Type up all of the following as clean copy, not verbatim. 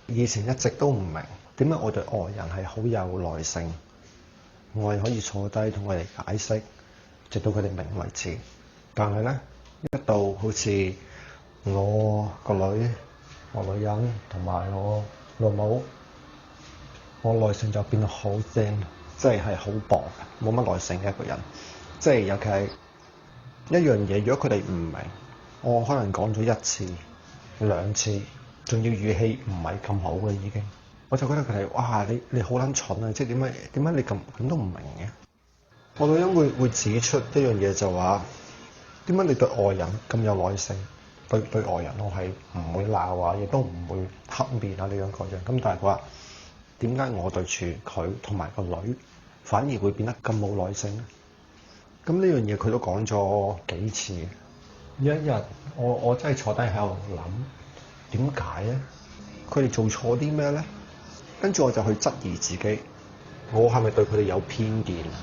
以前一直都唔明點解我對外人係好有耐性，我係可以坐低同佢哋解釋，直到佢哋明為止。但係咧，一到好似我個女、我女人同埋我老母，我耐性就變得好精，即係好薄，冇乜耐性嘅一個人。即係尤其係一樣嘢，如果佢哋唔明，我可能講咗一次、兩次，仲要語氣唔係咁好嘅已經，我就覺得佢哋哇，你好撚蠢啊！即係點解你咁都唔明嘅？我女人會指出一樣嘢，就話點解你對外人咁有耐性？對外人我係唔會鬧啊，亦都唔會黑面啊呢樣嗰樣。咁但係佢話點解我對住佢同埋個女反而會變得咁冇耐性咧？咁呢樣嘢佢都講咗幾次。有一日我真係坐低喺度諗點解咧？佢哋做錯啲咩咧？跟住我就去質疑自己，我係咪對佢哋有偏見啊？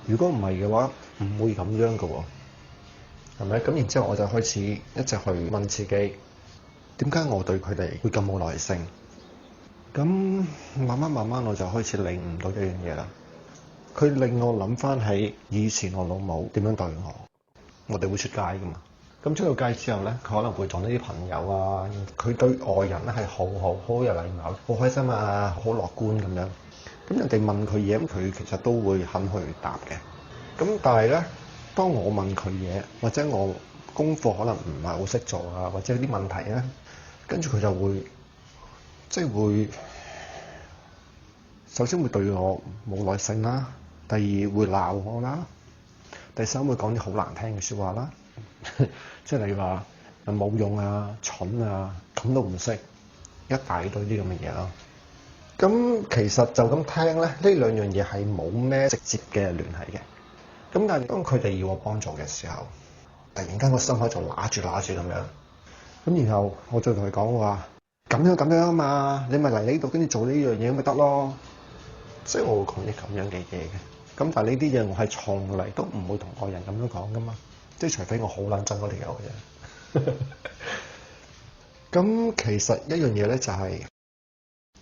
如果唔係嘅話，唔會咁樣嘅喎，係咪？咁然之後我就開始一直去問自己，點解我對佢哋會咁冇耐性？咁慢慢我就開始領悟到一樣嘢啦。佢令我諗翻起以前我老母點樣對我。我哋會出街噶嘛？咁出到街之後咧，佢可能會撞到啲朋友啊。佢對外人咧係好有禮貌，好開心啊，好樂觀咁樣。咁人哋問佢嘢，咁佢其實都會肯去答嘅。咁但係咧，當我問佢嘢，或者我功課可能唔係好識做啊，或者有啲問題咧，跟住佢就會會首先會對我冇耐性啦，第二會鬧我啦，第三會講啲好難聽嘅説話啦，即係例如話冇用啊、蠢啊，咁都唔識，一大堆啲咁嘅嘢咯。咁其實就咁聽咧，呢兩樣嘢係冇咩直接嘅聯繫嘅。咁但係當佢哋要我幫助嘅時候，突然間個心口就揦住咁樣。咁然後我就同佢講話，咁樣啊嘛，你咪嚟呢度跟住做呢樣嘢咁咪得咯。即係我會講啲咁樣嘅嘢嘅。咁但係呢啲嘢我係從嚟都唔會同外人咁樣講噶嘛。即係除非我好撚憎嗰條友嘅啫。咁其實一樣嘢咧就係，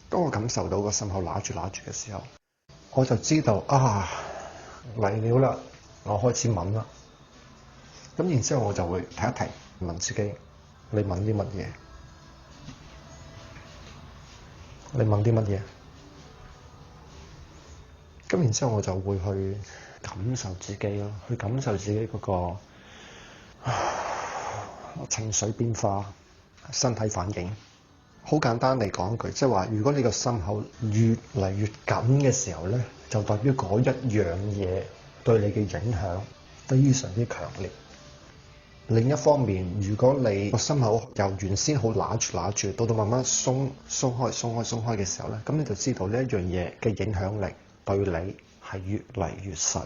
當我感受到個心口揦住嘅時候，我就知道啊嚟了啦，我開始問啦。咁然之後我就會停一停，問自己：你問啲乜嘢？你問啲乜嘢？咁然之後我就會去感受自己咯，去感受自己嗰個情緒變化、身體反應。好簡單嚟講一句，即係話，如果你個心口越嚟越緊嘅時候咧，就代表嗰一樣嘢對你嘅影響非常之強烈。另一方面，如果你個心口由原先好揦住，到慢慢鬆開嘅時候咧，咁你就知道呢一樣嘢嘅影響力對你係越嚟越細。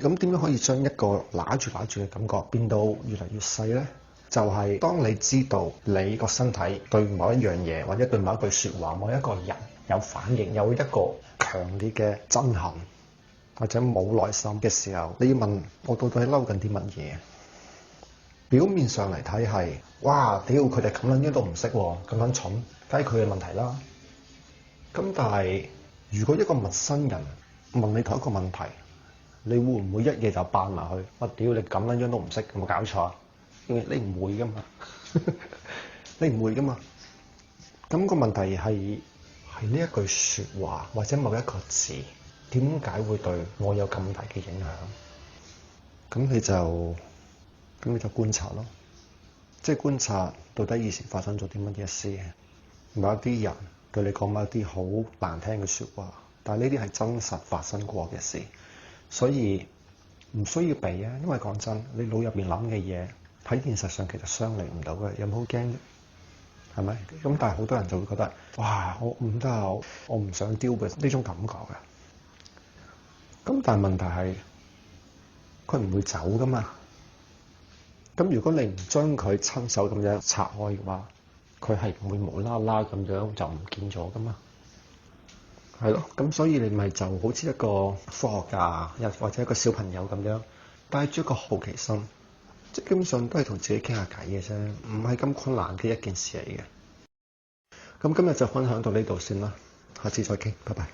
咁點樣可以將一個揦住嘅感覺變到越嚟越細咧？就係當你知道你個身體對某一樣嘢，或者對某一句説話、某一個人有反應，有一個強烈嘅憎恨或者冇耐心嘅時候，你要問我到底嬲緊啲乜嘢？表面上嚟睇係，哇！屌佢哋咁撚樣都唔識喎，咁撚蠢，梗係佢嘅問題啦。咁但係如果一個陌生人問你同一個問題，你會唔會一嘢就扮埋去？我屌你咁撚樣都唔識，有冇搞錯啊？你唔會噶嘛？你唔會噶嘛？咁個問題係呢一句説話或者某一個字，點解會對我有咁大嘅影響？咁你就觀察咯，即係觀察到底以前發生咗啲乜嘢事，某一啲人對你講某一啲好難聽嘅説話，但係呢啲係真實發生過嘅事，所以唔需要避啊。因為講真，你腦入邊諗嘅嘢，喺現實上其實相離唔到嘅，有冇好驚啫？係咪？咁但係好多人就會覺得，哇！我唔得啊，我唔想丟嘅呢種感覺嘅。咁但係問題係，佢唔會走噶嘛。咁如果你唔將佢親手咁樣拆開嘅話，佢係唔會無啦啦咁樣就唔見咗噶嘛。係咯，咁所以你咪就好似一個科學家，又或者一個小朋友咁樣，帶住一個好奇心。即係基本上都係同自己傾下偈嘅啫，唔係咁困難嘅一件事嚟嘅。咁今日就分享到呢度先啦，下次再傾，拜拜。